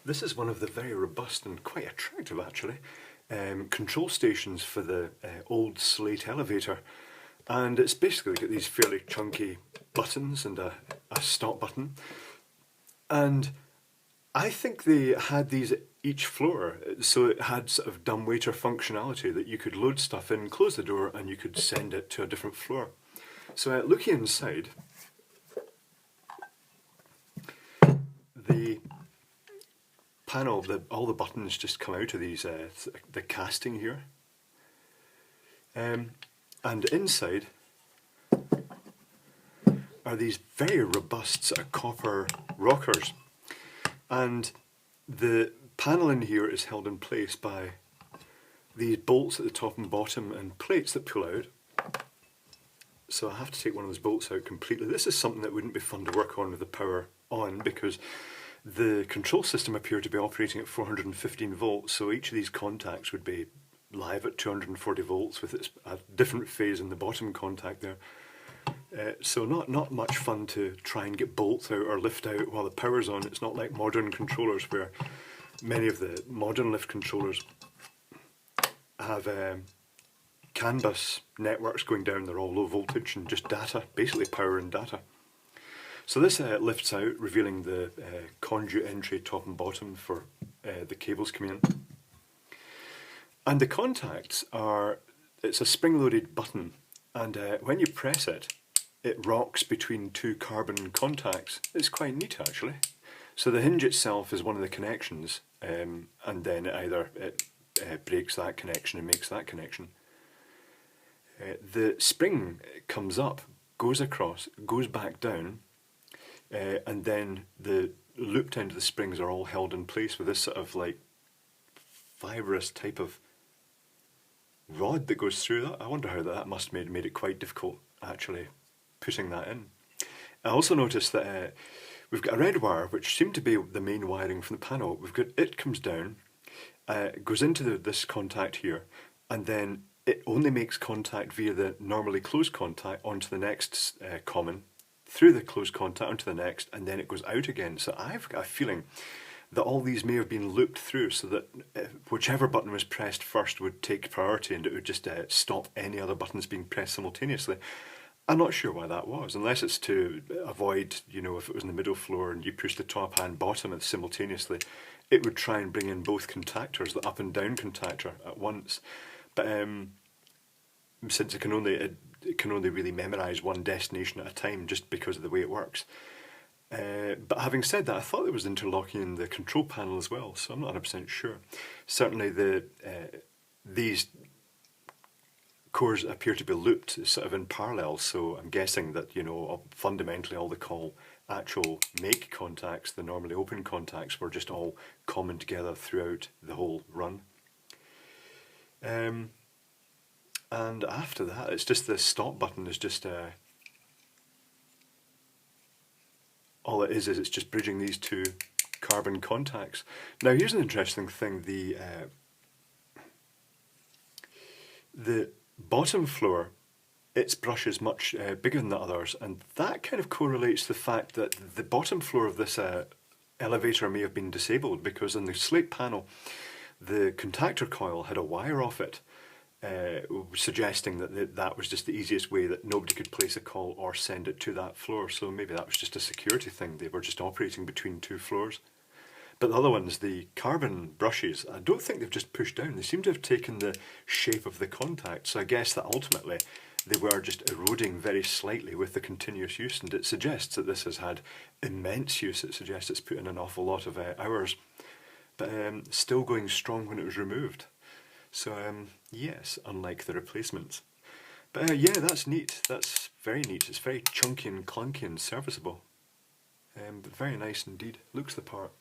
This is one of the very robust and quite attractive actually control stations for the old slate elevator, and it's basically got these fairly chunky buttons and a stop button, and I think they had these at each floor, so it had sort of dumbwaiter functionality that you could load stuff in, close the door, and you could send it to a different floor. So looking inside, the panel, all the buttons just come out of these, the casting here. And inside are these very robust sort of copper rockers. And the panel in here is held in place by these bolts at the top and bottom and plates that pull out. So I have to take one of those bolts out completely. This is something that wouldn't be fun to work on with the power on, because the control system appeared to be operating at 415 volts, so each of these contacts would be live at 240 volts with a different phase in the bottom contact there. So not much fun to try and get bolts out or lift out while the power's on. It's not like modern controllers, where many of the modern lift controllers have CAN bus networks going down. They're all low voltage and just data, basically power and data. So this lifts out, revealing the conduit entry top and bottom for the cables coming in. And the contacts it's a spring-loaded button, and when you press it, it rocks between two carbon contacts. It's quite neat actually. So the hinge itself is one of the connections, and then it breaks that connection and makes that connection. The spring comes up, goes across, goes back down, and then the looped end of the springs are all held in place with this sort of like fibrous type of rod that goes through that. I wonder how that must have made it quite difficult actually putting that in. I also noticed that we've got a red wire, which seemed to be the main wiring from the panel. We've got it comes down, goes into this contact here, and then it only makes contact via the normally closed contact onto the next common, through the closed contact onto the next, and then it goes out again. So I've got a feeling that all these may have been looped through so that whichever button was pressed first would take priority, and it would just stop any other buttons being pressed simultaneously. I'm not sure why that was, unless it's to avoid, you know, if it was in the middle floor and you push the top and bottom simultaneously, it would try and bring in both contactors, the up and down contactor, at once. But since it can only really memorise one destination at a time, just because of the way it works. But having said that, I thought it was interlocking in the control panel as well, so I'm not 100% sure. Certainly these cores appear to be looped sort of in parallel, so I'm guessing that, you know, fundamentally all the actual make contacts, the normally open contacts, were just all common together throughout the whole run. And after that, it's just the stop button is just all it is it's just bridging these two carbon contacts. Now here's an interesting thing: the bottom floor, its brush is much bigger than the others, and that kind of correlates to the fact that the bottom floor of this elevator may have been disabled, because in the slate panel the contactor coil had a wire off it, suggesting that that was just the easiest way that nobody could place a call or send it to that floor. So maybe that was just a security thing, they were just operating between two floors. But the other ones, the carbon brushes, I don't think they've just pushed down, they seem to have taken the shape of the contact, so I guess that ultimately they were just eroding very slightly with the continuous use, and it suggests that this has had immense use. It suggests it's put in an awful lot of hours, but still going strong when it was removed. So yes, unlike the replacements. But yeah, that's neat, that's very neat. It's very chunky and clunky and serviceable, but very nice indeed, looks the part.